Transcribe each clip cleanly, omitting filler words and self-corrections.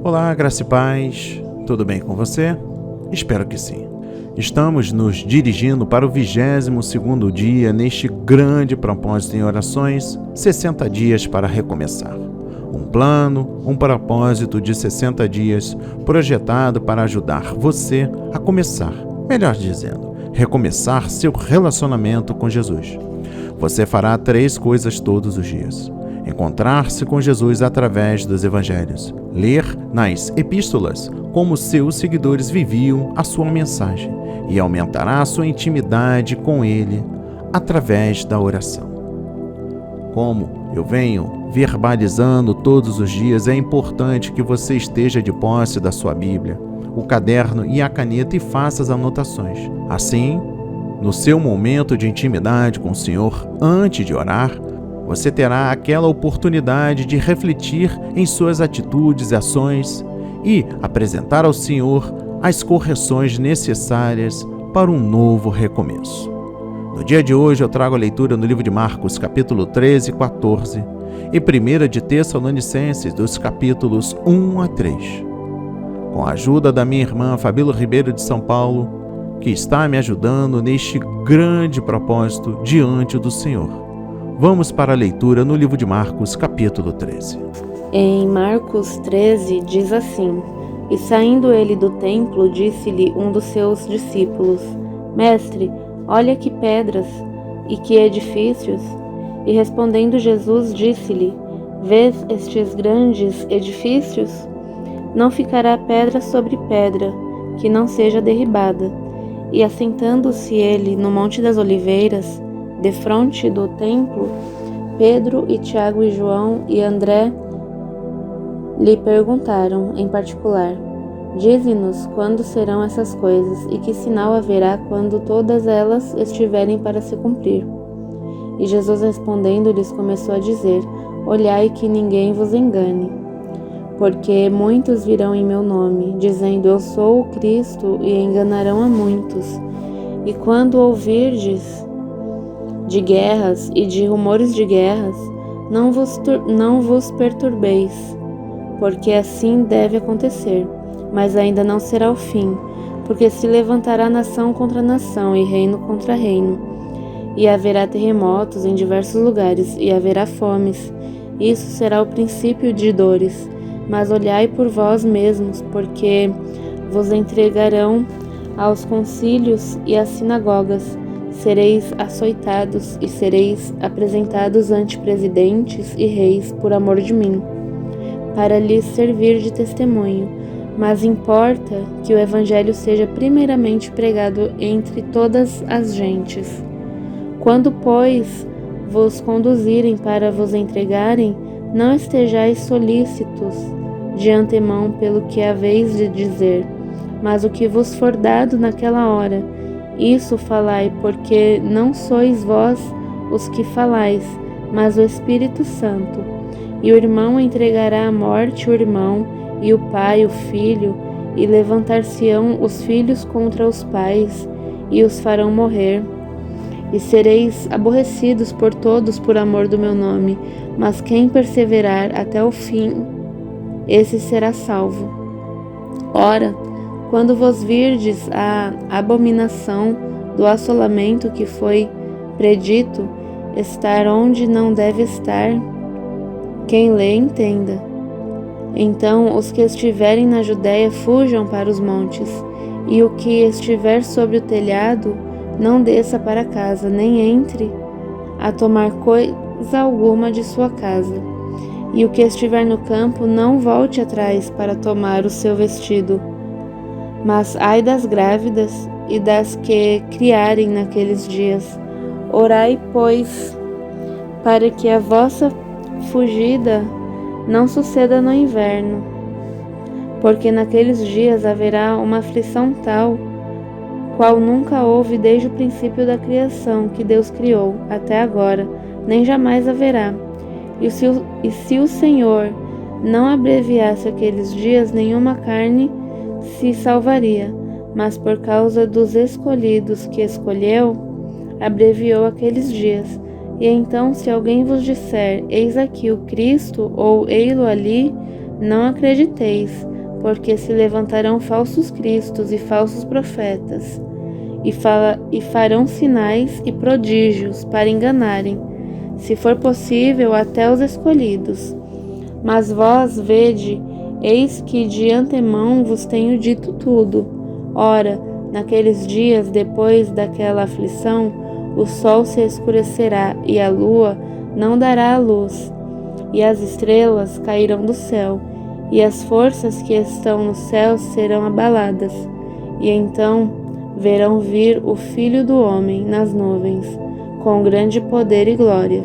Olá, graça e paz, tudo bem com você? Espero que sim. Estamos nos dirigindo para o 22º dia neste grande propósito em orações, 60 dias para recomeçar. Um plano, um propósito de 60 dias projetado para ajudar você a começar, melhor dizendo, recomeçar seu relacionamento com Jesus. Você fará 3 coisas todos os dias. Encontrar-se com Jesus através dos evangelhos. Ler nas epístolas como seus seguidores viviam a sua mensagem e aumentará a sua intimidade com ele através da oração. Como eu venho verbalizando todos os dias, é importante que você esteja de posse da sua Bíblia, o caderno e a caneta e faça as anotações. Assim, no seu momento de intimidade com o Senhor, antes de orar, você terá aquela oportunidade de refletir em suas atitudes e ações e apresentar ao Senhor as correções necessárias para um novo recomeço. No dia de hoje eu trago a leitura no livro de Marcos, capítulo 13 e 14, e 1 de Tessalonicenses, dos capítulos 1 a 3. Com a ajuda da minha irmã Fabíola Ribeiro de São Paulo, que está me ajudando neste grande propósito diante do Senhor. Vamos para a leitura no livro de Marcos, capítulo 13. Em Marcos 13 diz assim: E saindo ele do templo, disse-lhe um dos seus discípulos: Mestre, olha que pedras e que edifícios. E respondendo Jesus disse-lhe: Vês estes grandes edifícios? Não ficará pedra sobre pedra, que não seja derribada. E assentando-se ele no Monte das Oliveiras, defronte do templo, Pedro e Tiago e João e André lhe perguntaram em particular: Dize-nos quando serão essas coisas e que sinal haverá quando todas elas estiverem para se cumprir. E Jesus respondendo-lhes começou a dizer: Olhai que ninguém vos engane, porque muitos virão em meu nome, dizendo eu sou o Cristo, e enganarão a muitos. E quando ouvirdes de guerras e de rumores de guerras, não vos perturbeis, porque assim deve acontecer, mas ainda não será o fim, porque se levantará nação contra nação e reino contra reino, e haverá terremotos em diversos lugares, e haverá fomes. Isso será o princípio de dores. Mas olhai por vós mesmos, porque vos entregarão aos concílios e às sinagogas. Sereis açoitados e sereis apresentados ante presidentes e reis por amor de mim, para lhes servir de testemunho. Mas importa que o evangelho seja primeiramente pregado entre todas as gentes. Quando, pois, vos conduzirem para vos entregarem, não estejais solícitos de antemão pelo que haveis de dizer, mas o que vos for dado naquela hora, isso falai, porque não sois vós os que falais, mas o Espírito Santo. E o irmão entregará à morte o irmão, e o pai o filho, e levantar-se-ão os filhos contra os pais, e os farão morrer. E sereis aborrecidos por todos por amor do meu nome, mas quem perseverar até o fim, esse será salvo. Ora, quando vos virdes a abominação do assolamento que foi predito, estar onde não deve estar, quem lê entenda. Então os que estiverem na Judéia fujam para os montes, e o que estiver sobre o telhado não desça para casa, nem entre a tomar coisa alguma de sua casa. E o que estiver no campo não volte atrás para tomar o seu vestido. Mas ai das grávidas e das que criarem naqueles dias. Orai, pois, para que a vossa fugida não suceda no inverno, porque naqueles dias haverá uma aflição tal, qual nunca houve desde o princípio da criação que Deus criou até agora, nem jamais haverá. E se o Senhor não abreviasse aqueles dias, nenhuma carne se salvaria, mas por causa dos escolhidos que escolheu, abreviou aqueles dias. E então, se alguém vos disser, eis aqui o Cristo, ou ei-lo ali, não acrediteis, porque se levantarão falsos cristos e falsos profetas, e farão sinais e prodígios para enganarem, se for possível, até os escolhidos. Mas vós vede, eis que de antemão vos tenho dito tudo. Ora, naqueles dias, depois daquela aflição, o sol se escurecerá e a lua não dará a luz, e as estrelas cairão do céu, e as forças que estão no céu serão abaladas. E então verão vir o Filho do Homem nas nuvens, com grande poder e glória.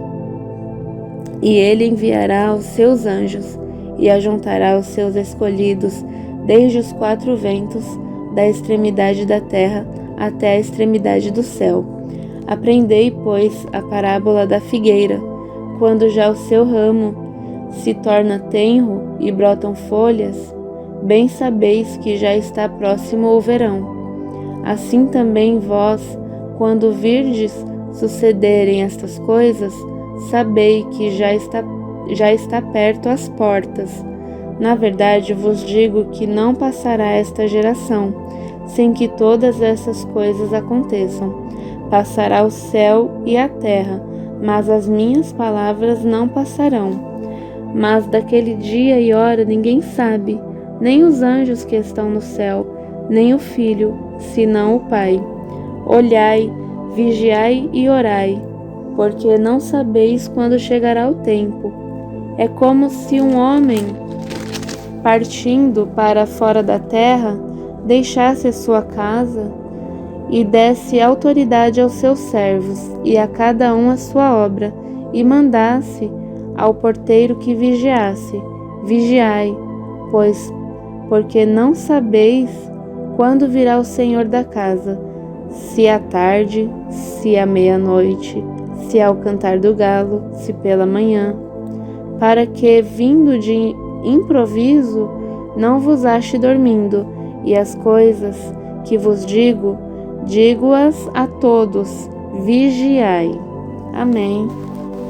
E ele enviará os seus anjos, e ajuntará os seus escolhidos desde os quatro ventos, da extremidade da terra até a extremidade do céu. Aprendei, pois, a parábola da figueira. Quando já o seu ramo se torna tenro e brotam folhas, bem sabeis que já está próximo o verão. Assim também vós, quando virdes sucederem estas coisas, sabei que já está perto às portas. Na verdade, vos digo que não passará esta geração, sem que todas essas coisas aconteçam. Passará o céu e a terra, mas as minhas palavras não passarão. Mas daquele dia e hora ninguém sabe, nem os anjos que estão no céu, nem o Filho, senão o Pai. Olhai, vigiai e orai, porque não sabeis quando chegará o tempo. É como se um homem, partindo para fora da terra, deixasse a sua casa e desse autoridade aos seus servos, e a cada um a sua obra, e mandasse ao porteiro que vigiasse: vigiai, porque não sabeis quando virá o Senhor da casa, se à tarde, se à meia-noite, se ao cantar do galo, se pela manhã, para que, vindo de improviso, não vos ache dormindo. E as coisas que vos digo-as a todos: vigiai. Amém.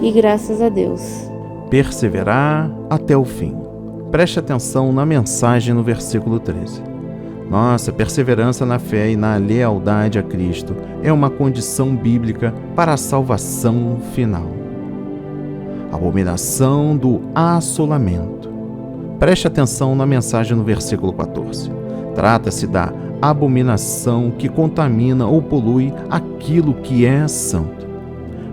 E graças a Deus. Perseverar até o fim. Preste atenção na mensagem no versículo 13. Nossa perseverança na fé e na lealdade a Cristo é uma condição bíblica para a salvação final. Abominação do assolamento. Preste atenção na mensagem no versículo 14. Trata-se da abominação que contamina ou polui aquilo que é santo.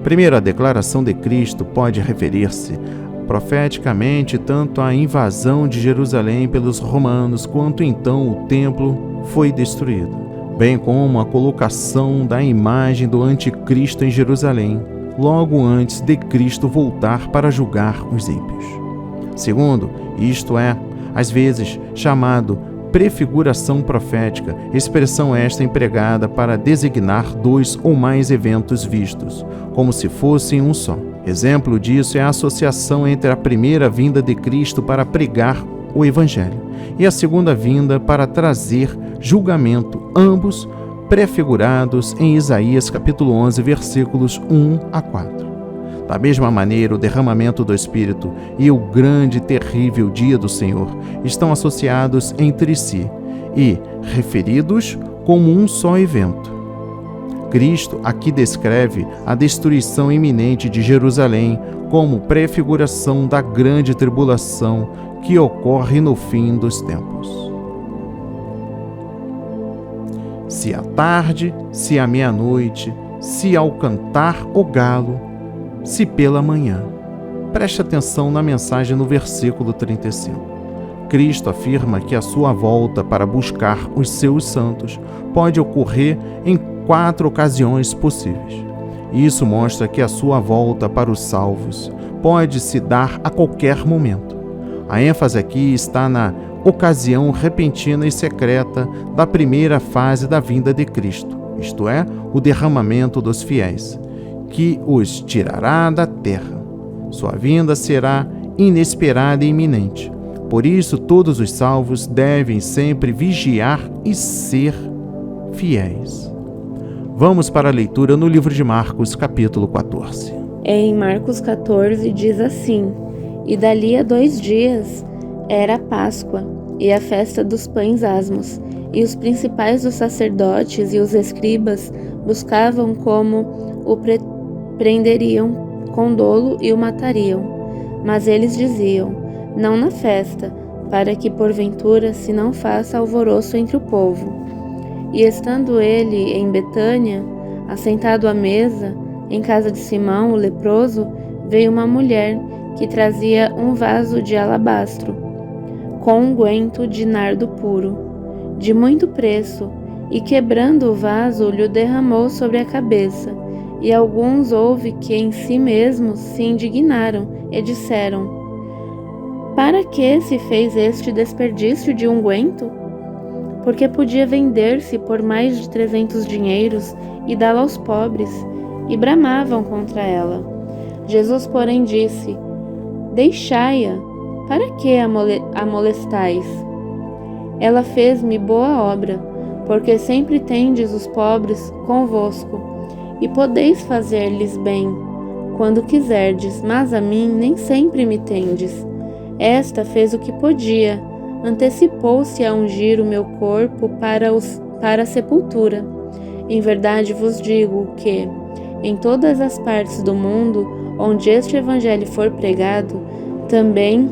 Primeiro, a declaração de Cristo pode referir-se profeticamente tanto à invasão de Jerusalém pelos romanos, quanto então o templo foi destruído, bem como a colocação da imagem do anticristo em Jerusalém, logo antes de Cristo voltar para julgar os ímpios. Segundo, isto é, às vezes, chamado prefiguração profética, expressão esta empregada para designar dois ou mais eventos vistos, como se fossem um só. Exemplo disso é a associação entre a primeira vinda de Cristo para pregar o Evangelho e a segunda vinda para trazer julgamento, ambos prefigurados em Isaías capítulo 11, versículos 1 a 4. Da mesma maneira, o derramamento do Espírito e o grande e terrível dia do Senhor estão associados entre si e referidos como um só evento. Cristo aqui descreve a destruição iminente de Jerusalém como prefiguração da grande tribulação que ocorre no fim dos tempos. Se à tarde, se à meia-noite, se ao cantar o galo, se pela manhã. Preste atenção na mensagem no versículo 35. Cristo afirma que a sua volta para buscar os seus santos pode ocorrer em 4 ocasiões possíveis. Isso mostra que a sua volta para os salvos pode se dar a qualquer momento. A ênfase aqui está na ocasião repentina e secreta da primeira fase da vinda de Cristo, isto é, o derramamento dos fiéis, que os tirará da terra. Sua vinda será inesperada e iminente. Por isso, todos os salvos devem sempre vigiar e ser fiéis. Vamos para a leitura no livro de Marcos, capítulo 14. Em Marcos 14 diz assim: E dali a 2 dias era a Páscoa, e a festa dos pães asmos, e os principais dos sacerdotes e os escribas buscavam como o prenderiam com dolo e o matariam. Mas eles diziam: não na festa, para que porventura se não faça alvoroço entre o povo. E estando ele em Betânia, assentado à mesa, em casa de Simão, o leproso, veio uma mulher que trazia um vaso de alabastro, com unguento de nardo puro, de muito preço, e quebrando o vaso, lhe derramou sobre a cabeça. E alguns houve que em si mesmos se indignaram e disseram: para que se fez este desperdício de unguento? Porque podia vender-se por mais de 300 dinheiros e dá-lo aos pobres, e bramavam contra ela. Jesus, porém, disse: deixai-a, para que a molestais? Ela fez-me boa obra, porque sempre tendes os pobres convosco, e podeis fazer-lhes bem, quando quiserdes, mas a mim nem sempre me tendes. Esta fez o que podia, antecipou-se a ungir o meu corpo para a sepultura. Em verdade vos digo que, em todas as partes do mundo onde este evangelho for pregado, também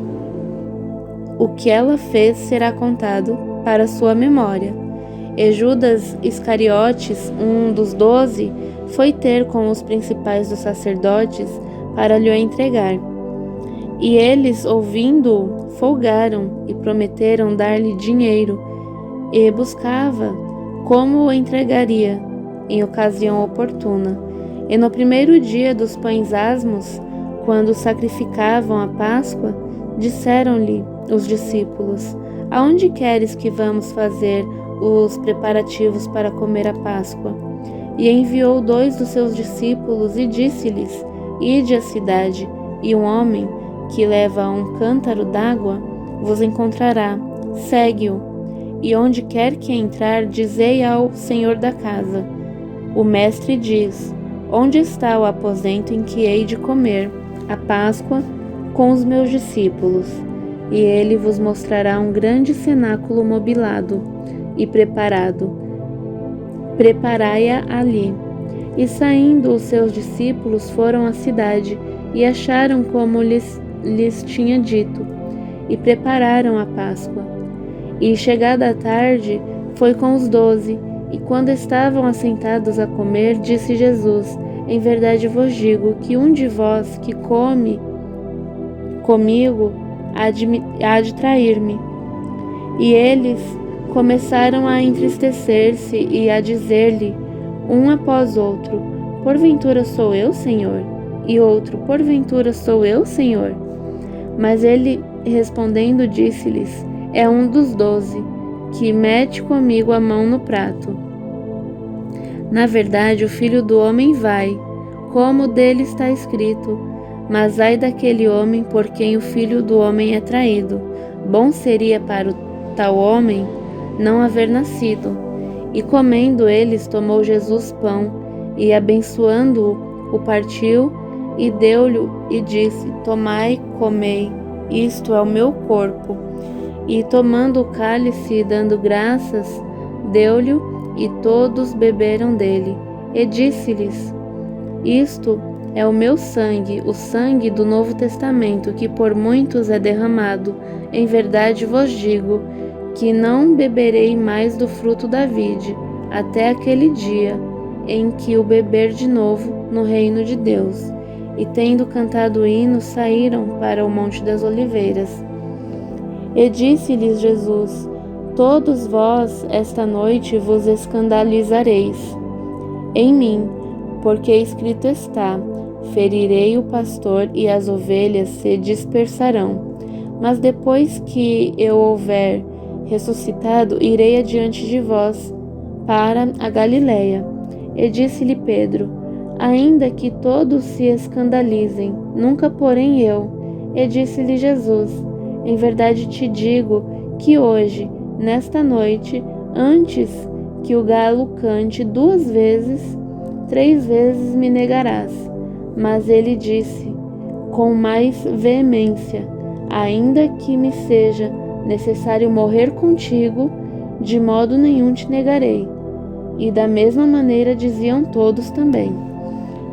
o que ela fez será contado para sua memória. E Judas Iscariotes, um dos 12, foi ter com os principais dos sacerdotes para lhe entregar. E eles, ouvindo-o, folgaram e prometeram dar-lhe dinheiro, e buscava como o entregaria em ocasião oportuna. E no primeiro dia dos pães asmos, quando sacrificavam a Páscoa, disseram-lhe os discípulos: aonde queres que vamos fazer os preparativos para comer a Páscoa? E enviou 2 dos seus discípulos e disse-lhes: ide à cidade, e um homem que leva um cântaro d'água vos encontrará, segue-o, e onde quer que entrar, dizei ao senhor da casa: o mestre diz, onde está o aposento em que hei de comer a Páscoa com os meus discípulos? E ele vos mostrará um grande cenáculo mobilado e preparado. Preparai-a ali. E saindo os seus discípulos foram à cidade, e acharam como lhes tinha dito, e prepararam a Páscoa. E chegada a tarde, foi com os 12, e quando estavam assentados a comer, disse Jesus: em verdade vos digo que um de vós que come comigo há de trair-me. E eles começaram a entristecer-se e a dizer-lhe, um após outro: porventura sou eu, Senhor? E outro: porventura sou eu, Senhor? Mas ele, respondendo, disse-lhes: é um dos 12, que mete comigo a mão no prato. Na verdade, o Filho do Homem vai, como dele está escrito, mas ai daquele homem por quem o Filho do Homem é traído. Bom seria para o tal homem não haver nascido. E comendo eles, tomou Jesus pão, e abençoando-o, o partiu, e deu-lhe, e disse: tomai, comei, isto é o meu corpo. E tomando o cálice e dando graças, deu-lhe, e todos beberam dele. E disse-lhes: isto é o meu sangue, o sangue do Novo Testamento, que por muitos é derramado. Em verdade vos digo que não beberei mais do fruto da vide, até aquele dia em que o beber de novo no reino de Deus. E tendo cantado o hino, saíram para o Monte das Oliveiras. E disse-lhes Jesus: todos vós esta noite vos escandalizareis em mim, porque escrito está: ferirei o pastor e as ovelhas se dispersarão. Mas depois que eu houver ressuscitado, irei adiante de vós para a Galiléia. E disse-lhe Pedro: ainda que todos se escandalizem, nunca porém eu. E disse-lhe Jesus: em verdade te digo que hoje, nesta noite, antes que o galo cante 2 vezes, 3 vezes me negarás. Mas ele disse com mais veemência: ainda que me seja necessário morrer contigo, de modo nenhum te negarei. E da mesma maneira diziam todos também.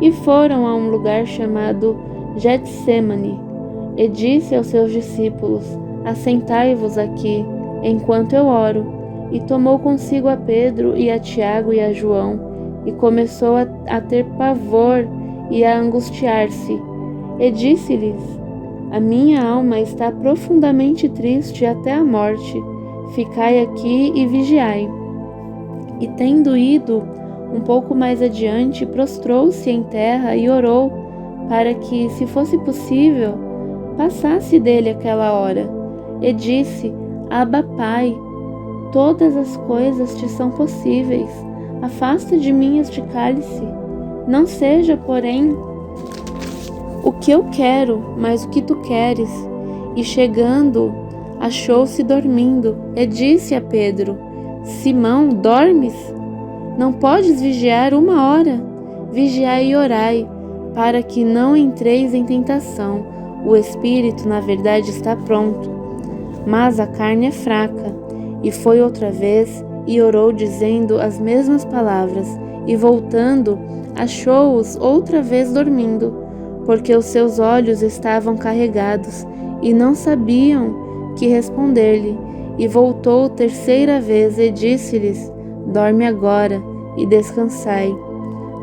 E foram a um lugar chamado Getsêmani, e disse aos seus discípulos: assentai-vos aqui, enquanto eu oro. E tomou consigo a Pedro e a Tiago e a João, e começou a ter pavor e a angustiar-se. E disse-lhes: a minha alma está profundamente triste até a morte. Ficai aqui e vigiai. E tendo ido um pouco mais adiante, prostrou-se em terra e orou para que, se fosse possível, passasse dele aquela hora. E disse: Abba, Pai, todas as coisas te são possíveis. Afasta de mim este cálice. Não seja, porém, o que eu quero, mas o que tu queres. E chegando, achou-se dormindo, e disse a Pedro: Simão, dormes? Não podes vigiar uma hora? Vigiai e orai, para que não entreis em tentação. O espírito, na verdade, está pronto, mas a carne é fraca. E foi outra vez, e orou dizendo as mesmas palavras, e voltando, achou-os outra vez dormindo, porque os seus olhos estavam carregados, e não sabiam que responder-lhe. E voltou terceira vez e disse-lhes: dorme agora e descansai.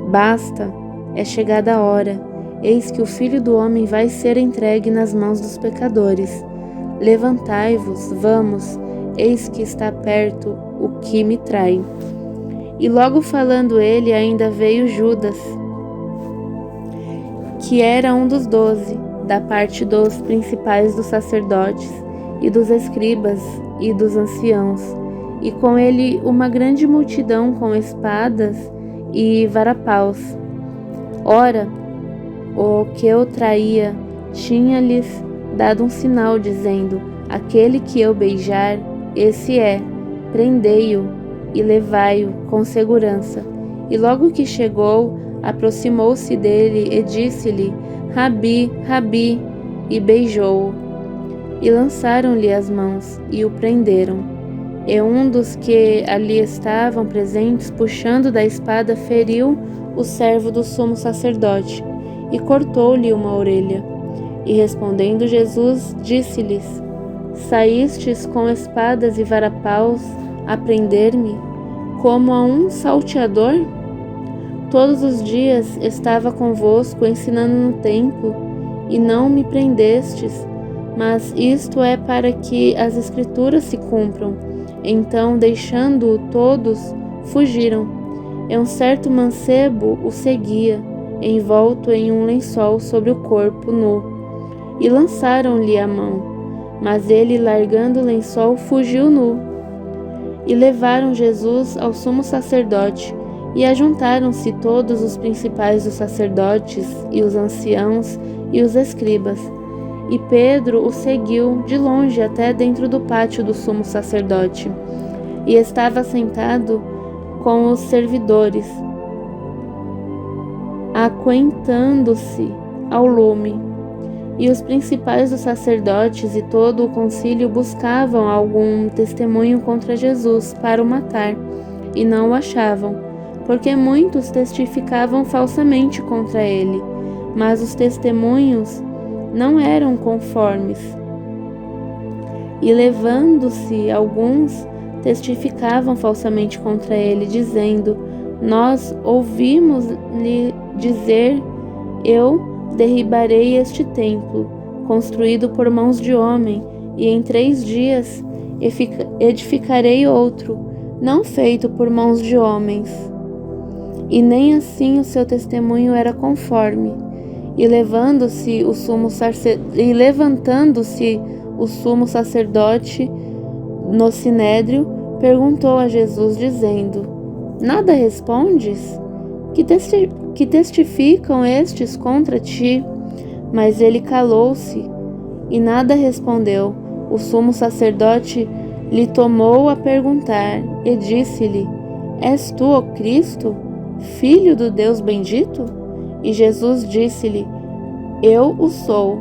Basta, é chegada a hora. Eis que o Filho do Homem vai ser entregue nas mãos dos pecadores. Levantai-vos, vamos, eis que está perto o que me trai. E logo falando ele, ainda veio Judas, que era um dos 12, da parte dos principais dos sacerdotes, e dos escribas, e dos anciãos, e com ele uma grande multidão com espadas e varapaus. Ora, o que o traía tinha-lhes dado um sinal, dizendo: aquele que eu beijar, esse é, prendei-o e levai-o com segurança. E logo que chegou, aproximou-se dele e disse-lhe: Rabi, Rabi, e beijou-o. E lançaram-lhe as mãos e o prenderam. E um dos que ali estavam presentes, puxando da espada, feriu o servo do sumo sacerdote e cortou-lhe uma orelha. E respondendo Jesus, disse-lhes: saístes com espadas e varapaus a prender-me, como a um salteador? Todos os dias estava convosco ensinando no templo, e não me prendestes, mas isto é para que as Escrituras se cumpram. Então, deixando-o todos, fugiram. E um certo mancebo o seguia, envolto em um lençol sobre o corpo nu, e lançaram-lhe a mão. Mas ele, largando o lençol, fugiu nu. E levaram Jesus ao sumo sacerdote, e ajuntaram-se todos os principais dos sacerdotes, e os anciãos, e os escribas. E Pedro o seguiu de longe até dentro do pátio do sumo sacerdote, e estava sentado com os servidores, aquentando-se ao lume. E os principais dos sacerdotes e todo o concílio buscavam algum testemunho contra Jesus para o matar, e não o achavam, porque muitos testificavam falsamente contra ele, mas os testemunhos não eram conformes. E levando-se alguns, testificavam falsamente contra ele, dizendo: nós ouvimos-lhe dizer: eu derribarei este templo, construído por mãos de homem, e em 3 dias edificarei outro, não feito por mãos de homens. E nem assim o seu testemunho era conforme. E levantando-se o sumo sacerdote no sinédrio, perguntou a Jesus, dizendo: nada respondes? Que testificam estes contra ti? Mas ele calou-se e nada respondeu. O sumo sacerdote lhe tomou a perguntar e disse-lhe: és tu o Cristo, filho do Deus bendito? E Jesus disse-lhe: eu o sou,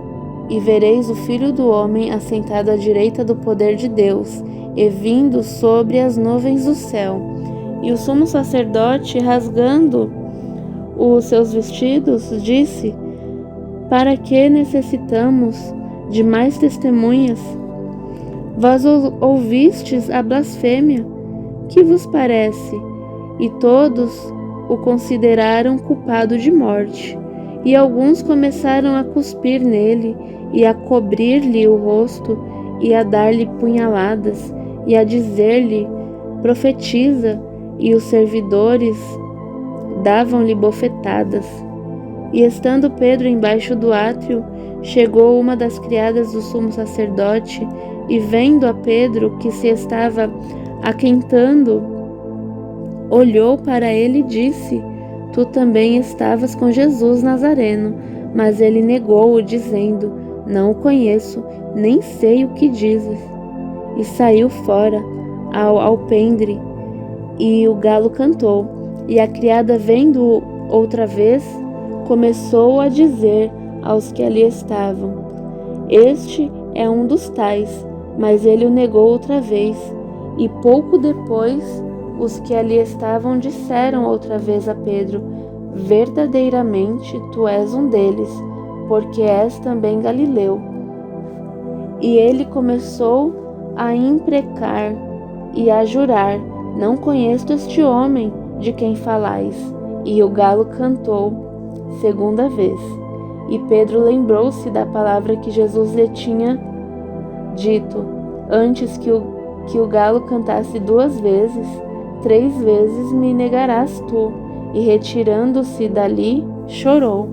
e vereis o Filho do Homem assentado à direita do poder de Deus, e vindo sobre as nuvens do céu. E o sumo sacerdote, rasgando os seus vestidos, disse: Para que necessitamos de mais testemunhas? Vós ouvistes a blasfêmia. Que vos parece? E todos o consideraram culpado de morte. E alguns começaram a cuspir nele, e a cobrir-lhe o rosto, e a dar-lhe punhaladas, e a dizer-lhe: Profetiza. E os servidores davam-lhe bofetadas. E estando Pedro embaixo do átrio, chegou uma das criadas do sumo sacerdote, e vendo a Pedro que se estava aquentando, olhou para ele e disse: Tu também estavas com Jesus Nazareno. Mas ele negou-o, dizendo: Não o conheço, nem sei o que dizes. E saiu fora ao alpendre, e o galo cantou. E a criada, vendo-o outra vez, começou a dizer aos que ali estavam: Este é um dos tais. Mas ele o negou outra vez. E pouco depois, os que ali estavam disseram outra vez a Pedro: Verdadeiramente tu és um deles, porque és também galileu. E ele começou a imprecar e a jurar: Não conheço este homem de quem falais. E o galo cantou segunda vez. E Pedro lembrou-se da palavra que Jesus lhe tinha dito: Antes que o galo cantasse 2 vezes, 3 vezes me negarás tu. E retirando-se dali, chorou.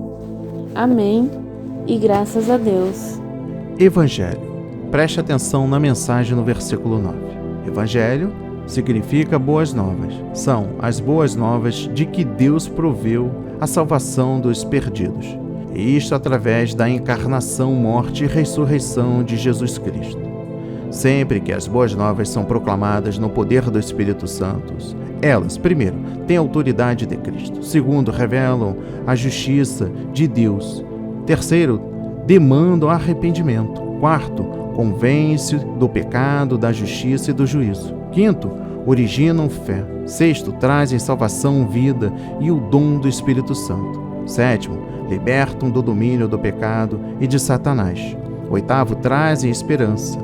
Amém. E graças a Deus. Evangelho. Preste atenção na mensagem no versículo 9. Evangelho significa boas novas. São as boas novas de que Deus proveu a salvação dos perdidos. E isto através da encarnação, morte e ressurreição de Jesus Cristo. Sempre que as boas novas são proclamadas no poder do Espírito Santo, elas, primeiro, têm a autoridade de Cristo. Segundo, revelam a justiça de Deus. Terceiro, demandam arrependimento. Quarto, convence do pecado, da justiça e do juízo. Quinto, originam fé. Sexto, trazem salvação, vida e o dom do Espírito Santo. Sétimo, libertam do domínio do pecado e de Satanás. Oitavo, trazem esperança,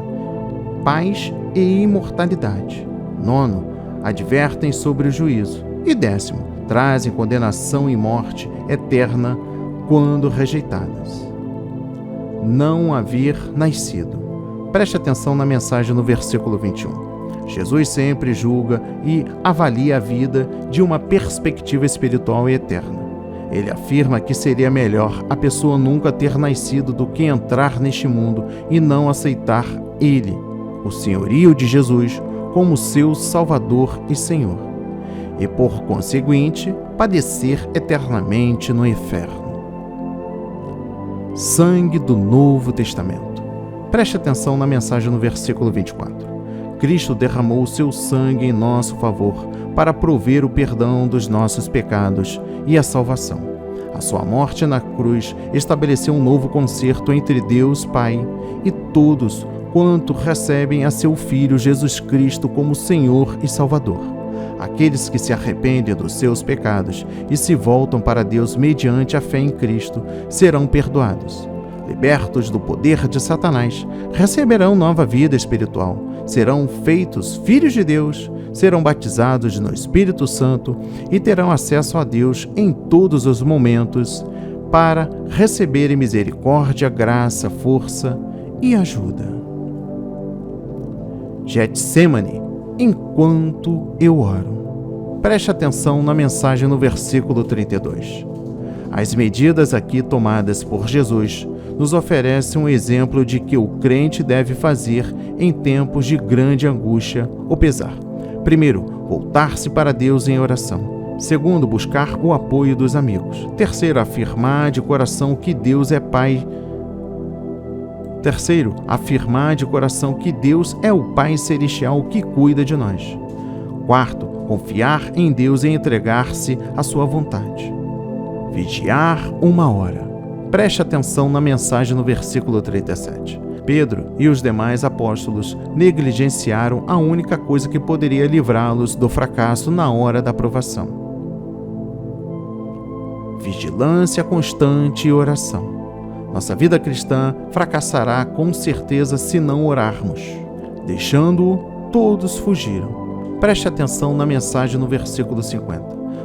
paz e imortalidade. Nono, advertem sobre o juízo. E 10º, trazem condenação e morte eterna quando rejeitadas. Não haver nascido. Preste atenção na mensagem no versículo 21. Jesus sempre julga e avalia a vida de uma perspectiva espiritual e eterna. Ele afirma que seria melhor a pessoa nunca ter nascido do que entrar neste mundo e não aceitar Ele, o senhorio de Jesus, como seu Salvador e Senhor, e por conseguinte, padecer eternamente no inferno. Sangue do Novo Testamento. Preste atenção na mensagem no versículo 24. Cristo derramou o seu sangue em nosso favor para prover o perdão dos nossos pecados e a salvação. A sua morte na cruz estabeleceu um novo concerto entre Deus Pai e todos quanto recebem a seu Filho Jesus Cristo como Senhor e Salvador. Aqueles que se arrependem dos seus pecados e se voltam para Deus mediante a fé em Cristo serão perdoados. Libertos do poder de Satanás, receberão nova vida espiritual, serão feitos filhos de Deus, serão batizados no Espírito Santo e terão acesso a Deus em todos os momentos para receberem misericórdia, graça, força e ajuda. Getsemane, enquanto eu oro. Preste atenção na mensagem no versículo 32. As medidas aqui tomadas por Jesus nos oferecem um exemplo de que o crente deve fazer em tempos de grande angústia ou pesar. Primeiro, voltar-se para Deus em oração. Segundo, buscar o apoio dos amigos. Terceiro, afirmar de coração que Deus é Pai. Terceiro, afirmar de coração que Deus é o Pai Celestial que cuida de nós. Quarto, confiar em Deus e entregar-se à sua vontade. Vigiar 1 hora. Preste atenção na mensagem no versículo 37. Pedro e os demais apóstolos negligenciaram a única coisa que poderia livrá-los do fracasso na hora da provação: vigilância constante e oração. Nossa vida cristã fracassará com certeza se não orarmos. Deixando-o, todos fugiram. Preste atenção na mensagem no versículo 50.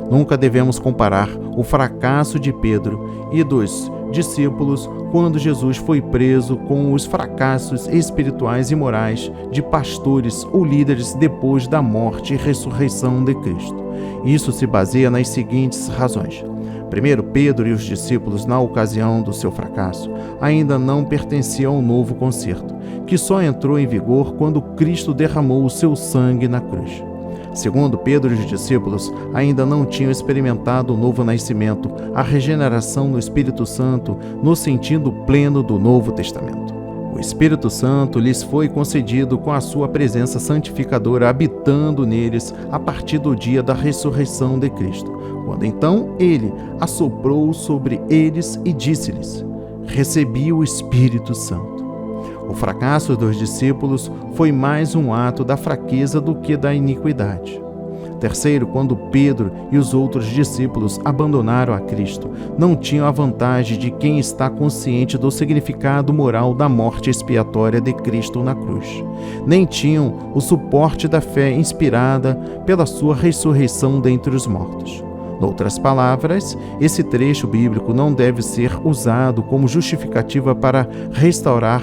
Nunca devemos comparar o fracasso de Pedro e dos discípulos quando Jesus foi preso com os fracassos espirituais e morais de pastores ou líderes depois da morte e ressurreição de Cristo. Isso se baseia nas seguintes razões. Primeiro, Pedro e os discípulos, na ocasião do seu fracasso, ainda não pertenciam ao novo concerto, que só entrou em vigor quando Cristo derramou o seu sangue na cruz. Segundo, Pedro e os discípulos ainda não tinham experimentado o novo nascimento, a regeneração no Espírito Santo, no sentido pleno do Novo Testamento. O Espírito Santo lhes foi concedido com a sua presença santificadora habitando neles a partir do dia da ressurreição de Cristo, quando então ele assoprou sobre eles e disse-lhes: recebi o Espírito Santo. O fracasso dos discípulos foi mais um ato da fraqueza do que da iniquidade. Terceiro, quando Pedro e os outros discípulos abandonaram a Cristo, não tinham a vantagem de quem está consciente do significado moral da morte expiatória de Cristo na cruz. Nem tinham o suporte da fé inspirada pela sua ressurreição dentre os mortos. Noutras palavras, esse trecho bíblico não deve ser usado como justificativa para restaurar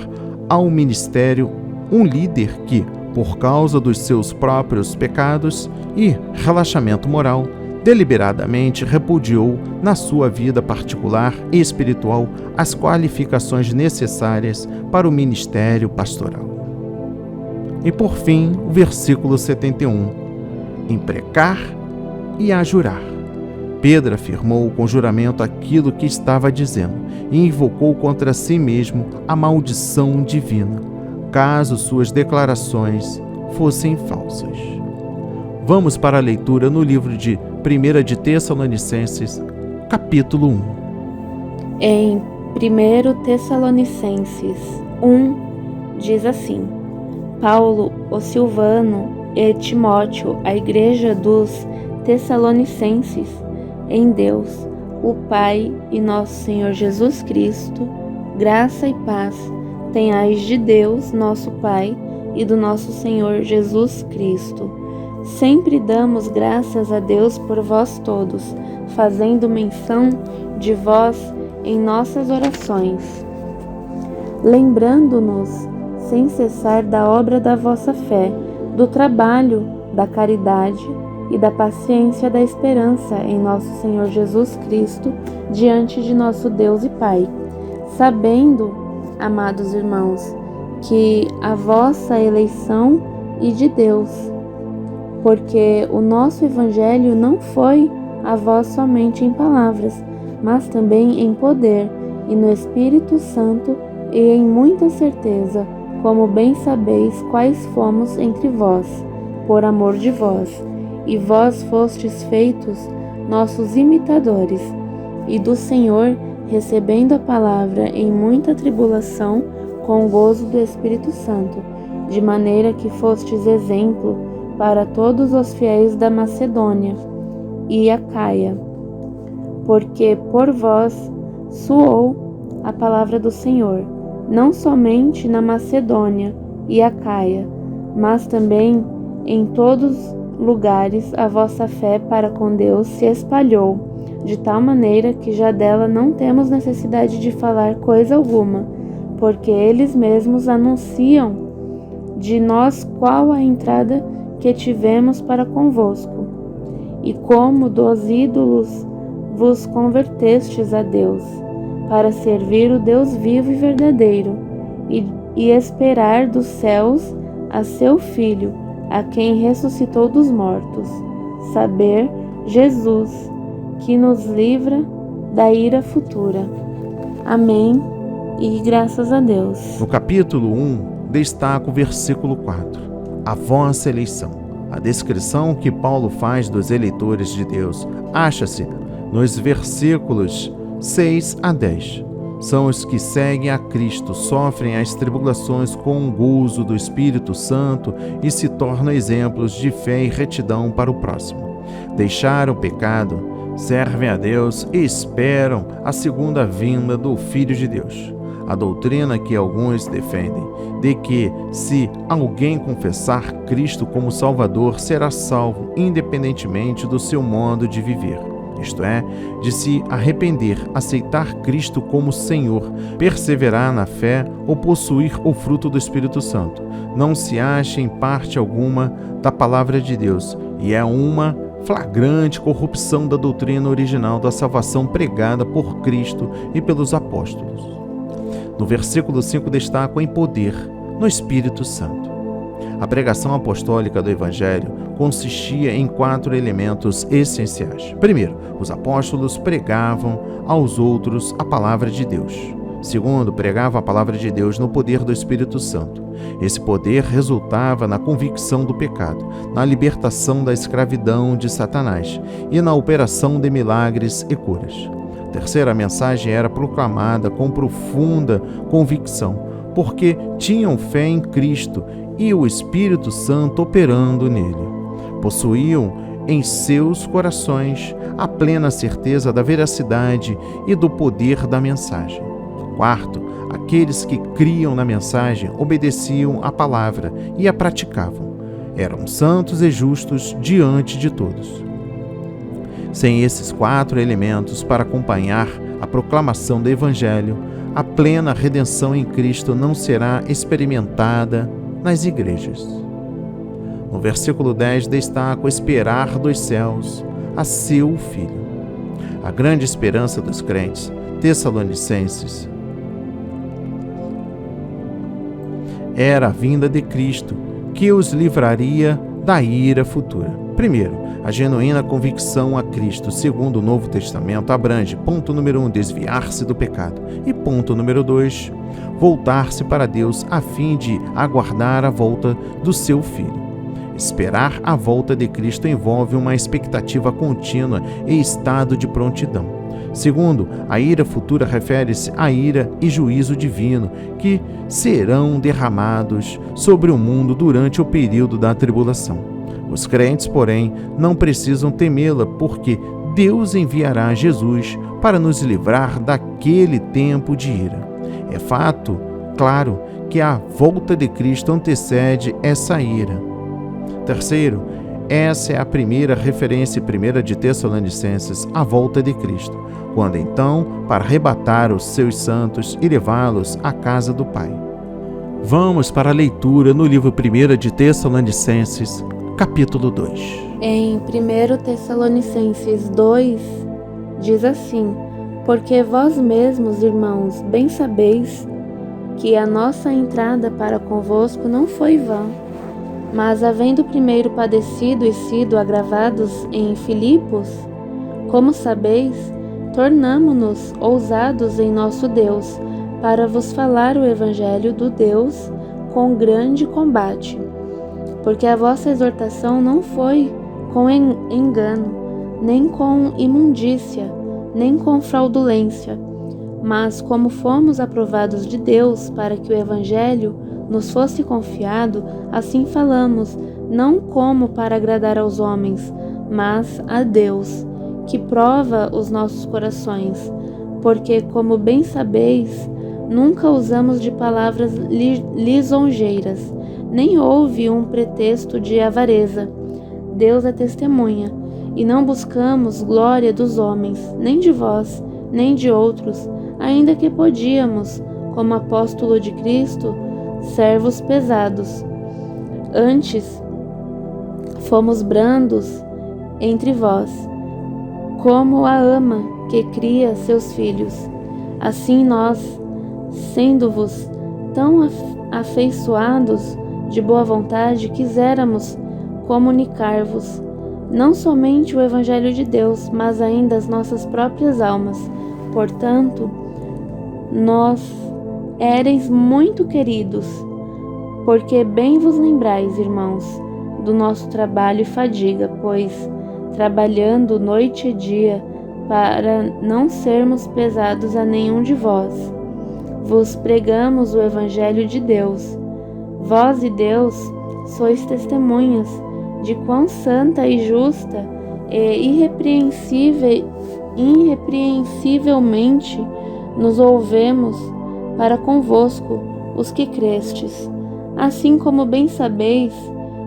ao ministério um líder que, por causa dos seus próprios pecados e relaxamento moral, deliberadamente repudiou na sua vida particular e espiritual as qualificações necessárias para o ministério pastoral. E por fim, o versículo 71, imprecar e ajurar. Pedro afirmou com juramento aquilo que estava dizendo e invocou contra si mesmo a maldição divina, caso suas declarações fossem falsas. Vamos para a leitura no livro de 1 de Tessalonicenses, capítulo 1. Em 1 Tessalonicenses 1, diz assim: Paulo, o Silvano e Timóteo, a igreja dos Tessalonicenses, em Deus, o Pai e nosso Senhor Jesus Cristo, graça e paz tenhais de Deus, nosso Pai, e do nosso Senhor Jesus Cristo. Sempre damos graças a Deus por vós todos, fazendo menção de vós em nossas orações, lembrando-nos sem cessar da obra da vossa fé, do trabalho, da caridade e da paciência da esperança em nosso Senhor Jesus Cristo, diante de nosso Deus e Pai, sabendo, amados irmãos, que a vossa eleição e de Deus, porque o nosso Evangelho não foi a vós somente em palavras, mas também em poder e no Espírito Santo e em muita certeza, como bem sabeis quais fomos entre vós, por amor de vós. E vós fostes feitos nossos imitadores, e do Senhor, recebendo a palavra em muita tribulação, com o gozo do Espírito Santo, de maneira que fostes exemplo para todos os fiéis da Macedônia e Acaia, porque por vós soou a palavra do Senhor, não somente na Macedônia e Acaia, mas também em todos lugares a vossa fé para com Deus se espalhou, de tal maneira que já dela não temos necessidade de falar coisa alguma, porque eles mesmos anunciam de nós qual a entrada que tivemos para convosco, e como dos ídolos vos convertestes a Deus, para servir o Deus vivo e verdadeiro, e esperar dos céus a seu Filho, a quem ressuscitou dos mortos, saber Jesus, que nos livra da ira futura. Amém e graças a Deus. No capítulo 1, destaca o versículo 4, a vossa eleição. A descrição que Paulo faz dos eleitores de Deus acha-se nos versículos 6 a 10. são os que seguem a Cristo, sofrem as tribulações com o gozo do Espírito Santo e se tornam exemplos de fé e retidão para o próximo. Deixaram o pecado, servem a Deus e esperam a segunda vinda do Filho de Deus. A doutrina que alguns defendem, de que se alguém confessar Cristo como Salvador, será salvo, independentemente do seu modo de viver. Isto é, de se arrepender, aceitar Cristo como Senhor, perseverar na fé ou possuir o fruto do Espírito Santo. Não se acha em parte alguma da palavra de Deus e é uma flagrante corrupção da doutrina original da salvação pregada por Cristo e pelos apóstolos. No versículo 5 destaca em poder, no Espírito Santo. A pregação apostólica do Evangelho consistia em 4 elementos essenciais. Primeiro, os apóstolos pregavam aos outros a palavra de Deus. Segundo, pregavam a palavra de Deus no poder do Espírito Santo. Esse poder resultava na convicção do pecado, na libertação da escravidão de Satanás e na operação de milagres e curas. Terceiro, a mensagem era proclamada com profunda convicção, porque tinham fé em Cristo e o Espírito Santo operando nele. Possuíam em seus corações a plena certeza da veracidade e do poder da mensagem. Quarto, aqueles que criam na mensagem obedeciam à palavra e a praticavam. Eram santos e justos diante de todos. Sem esses 4 elementos para acompanhar a proclamação do Evangelho, a plena redenção em Cristo não será experimentada nas igrejas. No versículo 10 destaca o esperar dos céus a seu Filho. A grande esperança dos crentes tessalonicenses era a vinda de Cristo, que os livraria da ira futura. Primeiro, a genuína convicção a Cristo, segundo o Novo Testamento, abrange, ponto número 1, desviar-se do pecado, e ponto número 2, voltar-se para Deus a fim de aguardar a volta do seu Filho. Esperar a volta de Cristo envolve uma expectativa contínua e estado de prontidão. Segundo, a ira futura refere-se à ira e juízo divino que serão derramados sobre o mundo durante o período da tribulação. Os crentes, porém, não precisam temê-la, porque Deus enviará Jesus para nos livrar daquele tempo de ira. É fato, claro, que a volta de Cristo antecede essa ira. Terceiro, essa é a primeira referência, 1 de Tessalonicenses, à volta de Cristo, quando então, para arrebatar os seus santos e levá-los à casa do Pai. Vamos para a leitura no livro 1 de Tessalonicenses, capítulo 2. Em 1 Tessalonicenses 2, diz assim: Porque vós mesmos, irmãos, bem sabeis que a nossa entrada para convosco não foi vã, mas havendo primeiro padecido e sido agravados em Filipos, como sabeis, tornamo-nos ousados em nosso Deus, para vos falar o Evangelho do Deus com grande combate. Porque a vossa exortação não foi com engano, nem com imundícia, nem com fraudulência, mas como fomos aprovados de Deus para que o Evangelho nos fosse confiado, assim falamos, não como para agradar aos homens, mas a Deus, que prova os nossos corações, porque, como bem sabeis, nunca usamos de palavras lisonjeiras, nem houve um pretexto de avareza. Deus é testemunha, e não buscamos glória dos homens, nem de vós, nem de outros, ainda que podíamos, como apóstolo de Cristo, servos pesados. Antes, fomos brandos entre vós, como a ama que cria seus filhos. Assim nós, sendo-vos tão afeiçoados de boa vontade, quiséramos comunicar-vos não somente o Evangelho de Deus, mas ainda as nossas próprias almas. Portanto, nós éreis muito queridos, porque bem vos lembrais, irmãos, do nosso trabalho e fadiga, pois, trabalhando noite e dia, para não sermos pesados a nenhum de vós. Vos pregamos o Evangelho de Deus. Vós e Deus sois testemunhas de quão santa e justa e irrepreensivelmente nos ouvemos para convosco, os que crestes, assim como bem sabeis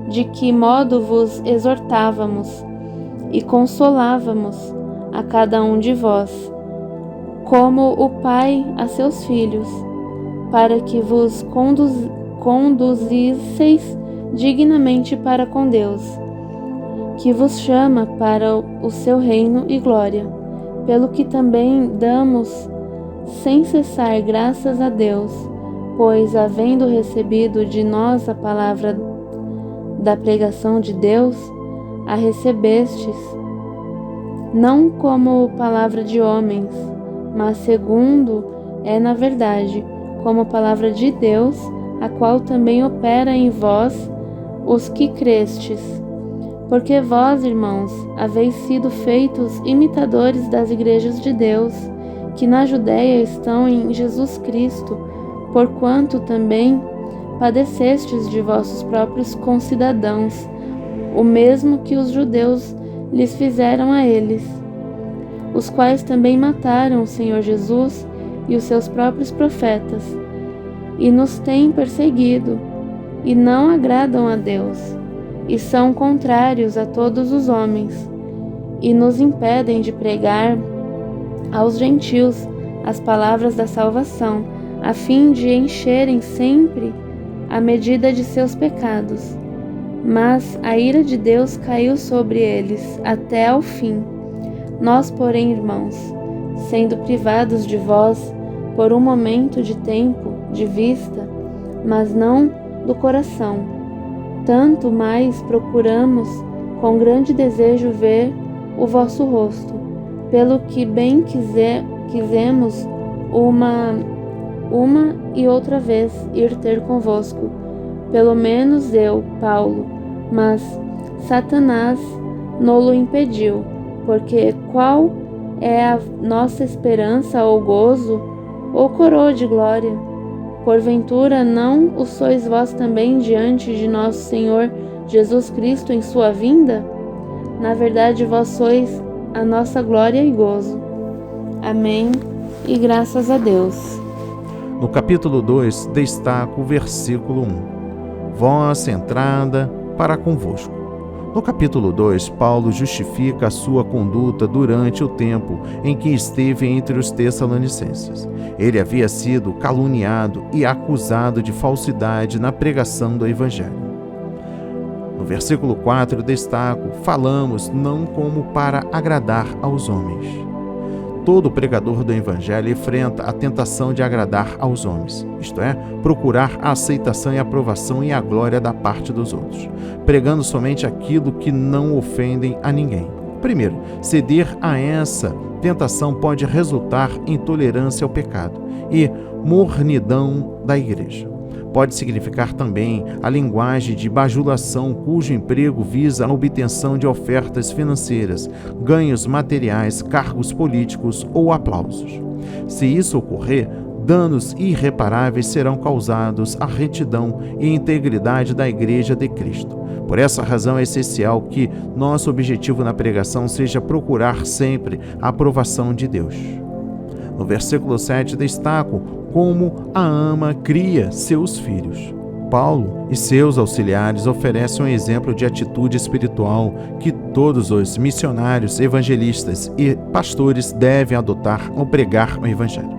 de que modo vos exortávamos e consolávamos a cada um de vós, como o Pai a seus filhos, para que vos conduzisseis dignamente para com Deus, que vos chama para o seu reino e glória, pelo que também damos sem cessar graças a Deus, pois, havendo recebido de nós a palavra da pregação de Deus, a recebestes, não como palavra de homens, mas segundo é na verdade, como palavra de Deus, a qual também opera em vós os que crestes. Porque vós, irmãos, haveis sido feitos imitadores das igrejas de Deus, que na Judéia estão em Jesus Cristo, porquanto também padecestes de vossos próprios concidadãos, o mesmo que os judeus lhes fizeram a eles, os quais também mataram o Senhor Jesus e os seus próprios profetas, e nos têm perseguido, e não agradam a Deus, e são contrários a todos os homens, e nos impedem de pregar aos gentios as palavras da salvação, a fim de encherem sempre a medida de seus pecados. Mas a ira de Deus caiu sobre eles até ao fim. Nós, porém, irmãos, sendo privados de vós por um momento de tempo, de vista, mas não do coração, tanto mais procuramos com grande desejo ver o vosso rosto, pelo que bem quisemos uma e outra vez ir ter convosco, pelo menos eu, Paulo, mas Satanás nolo impediu, porque qual é a nossa esperança ou gozo ou coroa de glória? Porventura não o sois vós também diante de nosso Senhor Jesus Cristo em sua vinda? Na verdade, vós sois a nossa glória e gozo. Amém, e graças a Deus. No capítulo 2, destaco o versículo 1. Vossa entrada para convosco. No capítulo 2, Paulo justifica a sua conduta durante o tempo em que esteve entre os Tessalonicenses. Ele havia sido caluniado e acusado de falsidade na pregação do Evangelho. No versículo 4, destaco: falamos não como para agradar aos homens. Todo pregador do Evangelho enfrenta a tentação de agradar aos homens, isto é, procurar a aceitação e aprovação e a glória da parte dos outros, pregando somente aquilo que não ofendem a ninguém. Primeiro, ceder a essa tentação pode resultar em tolerância ao pecado e mornidão da igreja. Pode significar também a linguagem de bajulação cujo emprego visa a obtenção de ofertas financeiras, ganhos materiais, cargos políticos ou aplausos. Se isso ocorrer, danos irreparáveis serão causados à retidão e integridade da Igreja de Cristo. Por essa razão é essencial que nosso objetivo na pregação seja procurar sempre a aprovação de Deus. No versículo 7, destaco como a ama cria seus filhos. Paulo e seus auxiliares oferecem um exemplo de atitude espiritual que todos os missionários, evangelistas e pastores devem adotar ao pregar o Evangelho.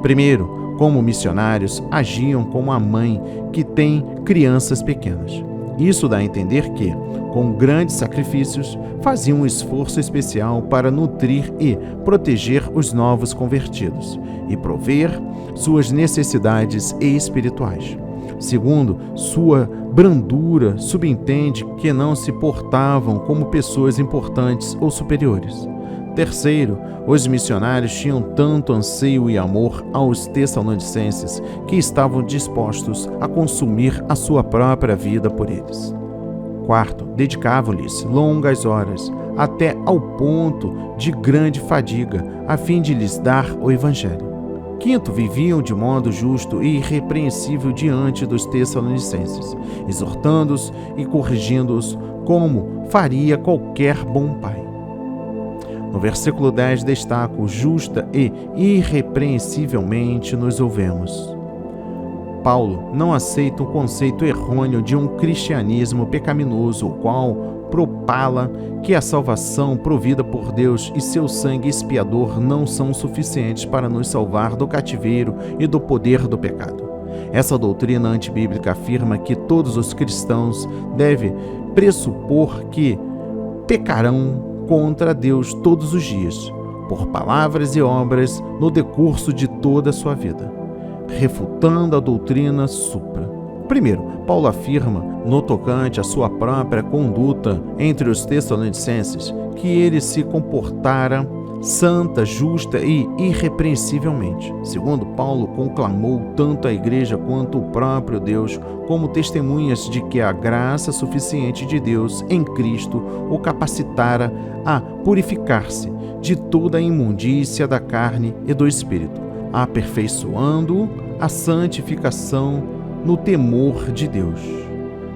Primeiro, como missionários, agiam como a mãe que tem crianças pequenas. Isso dá a entender que, com grandes sacrifícios, faziam um esforço especial para nutrir e proteger os novos convertidos e prover suas necessidades espirituais. Segundo, sua brandura subentende que não se portavam como pessoas importantes ou superiores. Terceiro, os missionários tinham tanto anseio e amor aos Tessalonicenses que estavam dispostos a consumir a sua própria vida por eles. Quarto, dedicavam-lhes longas horas, até ao ponto de grande fadiga, a fim de lhes dar o Evangelho. Quinto, viviam de modo justo e irrepreensível diante dos Tessalonicenses, exortando-os e corrigindo-os, como faria qualquer bom pai. No versículo 10 destaco: justa e irrepreensivelmente nos ouvemos. Paulo não aceita o conceito errôneo de um cristianismo pecaminoso, o qual propala que a salvação provida por Deus e seu sangue expiador não são suficientes para nos salvar do cativeiro e do poder do pecado. Essa doutrina antibíblica afirma que todos os cristãos devem pressupor que pecarão contra Deus todos os dias, por palavras e obras no decurso de toda a sua vida, refutando a doutrina supra. Primeiro, Paulo afirma, no tocante à sua própria conduta entre os Tessalonicenses, que ele se comportara santa, justa e irrepreensivelmente. Segundo, Paulo conclamou tanto a igreja quanto o próprio Deus como testemunhas de que a graça suficiente de Deus em Cristo o capacitara a purificar-se de toda a imundícia da carne e do espírito, aperfeiçoando a santificação no temor de Deus.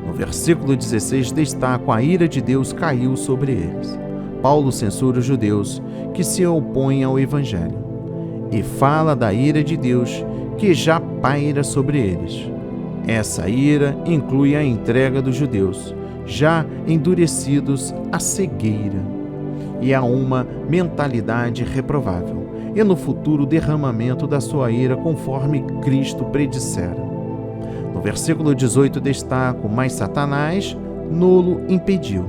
No versículo 16 destaca: a ira de Deus caiu sobre eles. Paulo censura os judeus que se opõem ao Evangelho e fala da ira de Deus que já paira sobre eles. Essa ira inclui a entrega dos judeus, já endurecidos à cegueira e a uma mentalidade reprovável, e no futuro derramamento da sua ira conforme Cristo predissera. No versículo 18 destaco: mas Satanás nolo impediu.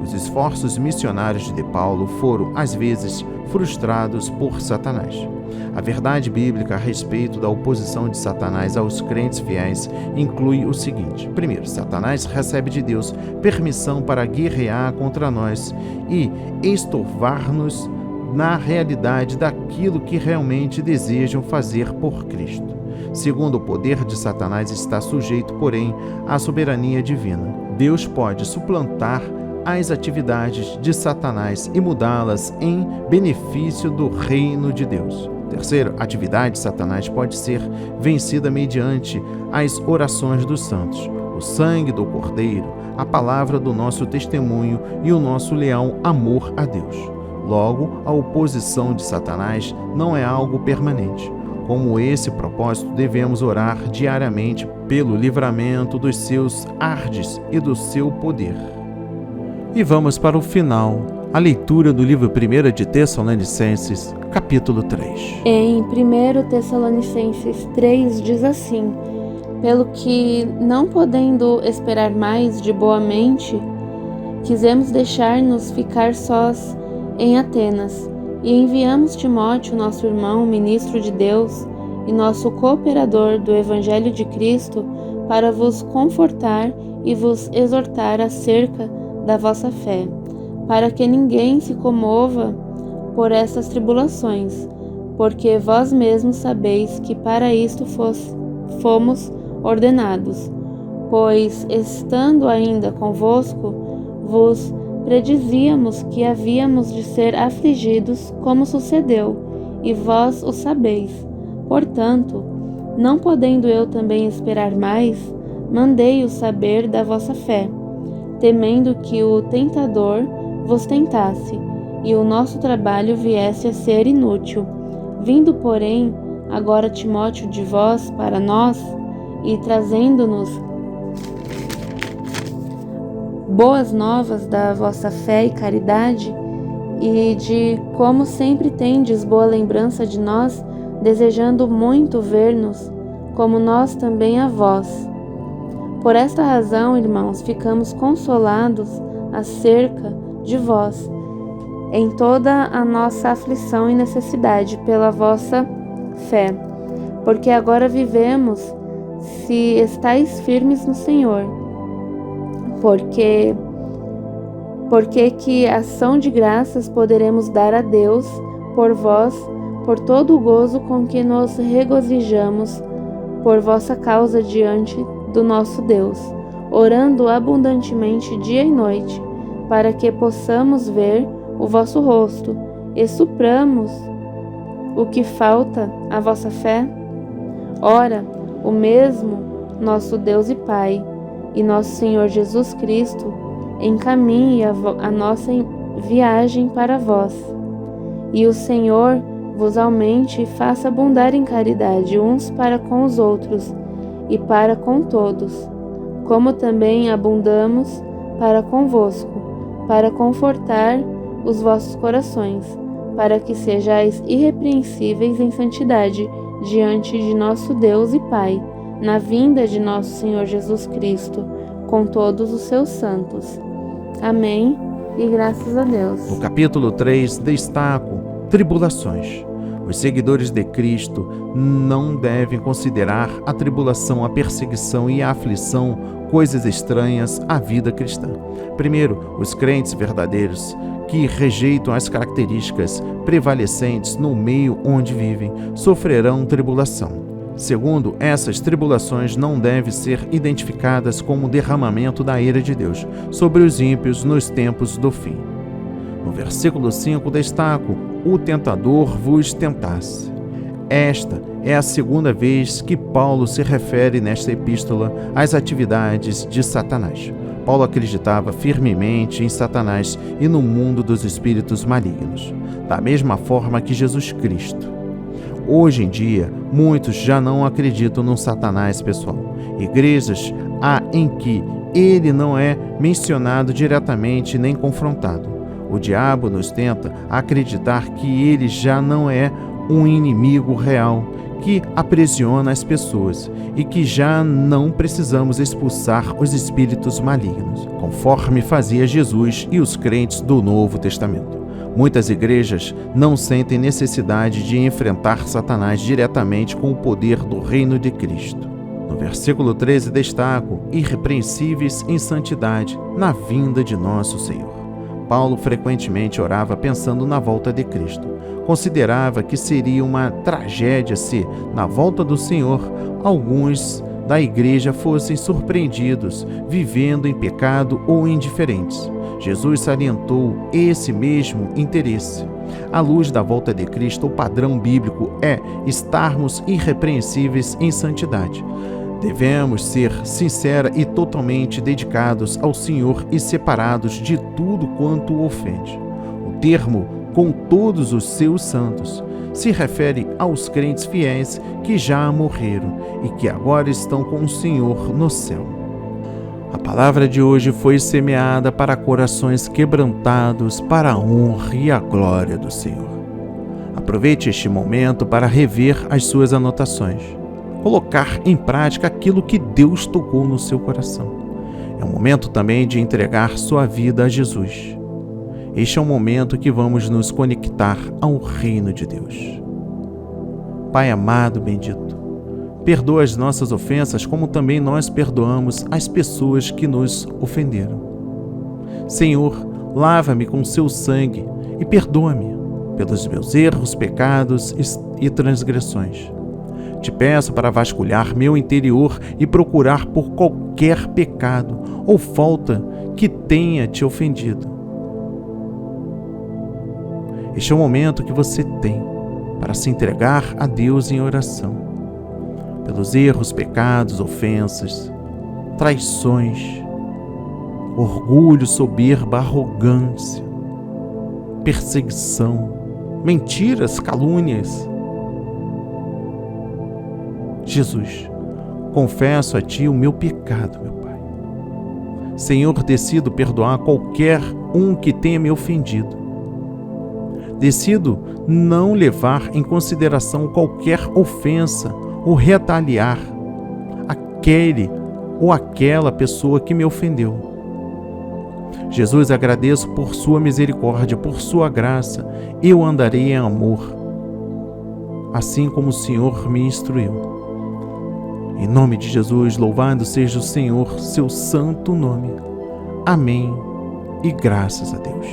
Os esforços missionários de Paulo foram, às vezes, frustrados por Satanás. A verdade bíblica a respeito da oposição de Satanás aos crentes fiéis inclui o seguinte: primeiro, Satanás recebe de Deus permissão para guerrear contra nós e estorvar-nos na realidade daquilo que realmente desejam fazer por Cristo. Segundo, o poder de Satanás está sujeito, porém, à soberania divina. Deus pode suplantar as atividades de Satanás e mudá-las em benefício do reino de Deus. Terceiro, a atividade de Satanás pode ser vencida mediante as orações dos santos, o sangue do Cordeiro, a palavra do nosso testemunho e o nosso leal amor a Deus. Logo, a oposição de Satanás não é algo permanente. Como esse propósito, devemos orar diariamente pelo livramento dos seus ardes e do seu poder. E vamos para o final, a leitura do livro 1 de Tessalonicenses, capítulo 3. Em 1 Tessalonicenses 3 diz assim: pelo que, não podendo esperar mais de boa mente, quisemos deixar-nos ficar sós em Atenas, e enviamos Timóteo, nosso irmão, ministro de Deus e nosso cooperador do Evangelho de Cristo, para vos confortar e vos exortar acerca da vossa fé, para que ninguém se comova por essas tribulações, porque vós mesmos sabeis que para isto fomos ordenados, pois, estando ainda convosco, vos predizíamos que havíamos de ser afligidos, como sucedeu, e vós o sabeis. Portanto, não podendo eu também esperar mais, mandei-o saber da vossa fé, temendo que o tentador vos tentasse, e o nosso trabalho viesse a ser inútil. Vindo, porém, agora Timóteo de vós para nós, e trazendo-nos boas novas da vossa fé e caridade, e de como sempre tendes boa lembrança de nós, desejando muito ver-nos, como nós também a vós. Por esta razão, irmãos, ficamos consolados acerca de vós, em toda a nossa aflição e necessidade pela vossa fé, porque agora vivemos, se estáis firmes no Senhor. Porque que ação de graças poderemos dar a Deus por vós, por todo o gozo com que nos regozijamos por vossa causa diante do nosso Deus, orando abundantemente dia e noite, para que possamos ver o vosso rosto e supramos o que falta à vossa fé? Ora, o mesmo nosso Deus e Pai e nosso Senhor Jesus Cristo encaminhe a nossa viagem para vós. E o Senhor vos aumente e faça abundar em caridade uns para com os outros e para com todos, como também abundamos para convosco, para confortar os vossos corações, para que sejais irrepreensíveis em santidade diante de nosso Deus e Pai, na vinda de nosso Senhor Jesus Cristo, com todos os seus santos. Amém, e graças a Deus. No capítulo 3, destaco tribulações. Os seguidores de Cristo não devem considerar a tribulação, a perseguição e a aflição coisas estranhas à vida cristã. Primeiro, os crentes verdadeiros que rejeitam as características prevalecentes no meio onde vivem sofrerão tribulação. Segundo, essas tribulações não devem ser identificadas como derramamento da ira de Deus sobre os ímpios nos tempos do fim. No versículo 5 destaco: o tentador vos tentasse. Esta é a segunda vez que Paulo se refere nesta epístola às atividades de Satanás. Paulo acreditava firmemente em Satanás e no mundo dos espíritos malignos, da mesma forma que Jesus Cristo. Hoje em dia, muitos já não acreditam no Satanás pessoal. Igrejas há em que ele não é mencionado diretamente nem confrontado. O diabo nos tenta acreditar que ele já não é um inimigo real que aprisiona as pessoas e que já não precisamos expulsar os espíritos malignos, conforme fazia Jesus e os crentes do Novo Testamento. Muitas igrejas não sentem necessidade de enfrentar Satanás diretamente com o poder do reino de Cristo. No versículo 13 destaco: irrepreensíveis em santidade na vinda de nosso Senhor. Paulo frequentemente orava pensando na volta de Cristo. Considerava que seria uma tragédia se, na volta do Senhor, alguns da igreja fossem surpreendidos, vivendo em pecado ou indiferentes. Jesus salientou esse mesmo interesse. À luz da volta de Cristo, o padrão bíblico é estarmos irrepreensíveis em santidade. Devemos ser sincera e totalmente dedicados ao Senhor e separados de tudo quanto o ofende. O termo "com todos os seus santos" se refere aos crentes fiéis que já morreram e que agora estão com o Senhor no céu. A palavra de hoje foi semeada para corações quebrantados para a honra e a glória do Senhor. Aproveite este momento para rever as suas anotações, colocar em prática aquilo que Deus tocou no seu coração. É um momento também de entregar sua vida a Jesus. Este é um momento que vamos nos conectar ao reino de Deus. Pai amado, bendito, perdoa as nossas ofensas como também nós perdoamos as pessoas que nos ofenderam. Senhor, lava-me com seu sangue e perdoa-me pelos meus erros, pecados e transgressões. Te peço para vasculhar meu interior e procurar por qualquer pecado ou falta que tenha te ofendido. Este é o momento que você tem para se entregar a Deus em oração, pelos erros, pecados, ofensas, traições, orgulho, soberba, arrogância, perseguição, mentiras, calúnias. Jesus, confesso a Ti o meu pecado, meu Pai. Senhor, decido perdoar qualquer um que tenha me ofendido. Decido não levar em consideração qualquer ofensa ou retaliar aquele ou aquela pessoa que me ofendeu. Jesus, agradeço por sua misericórdia, por sua graça. Eu andarei em amor, assim como o Senhor me instruiu. Em nome de Jesus, louvado seja o Senhor, seu santo nome. Amém e graças a Deus.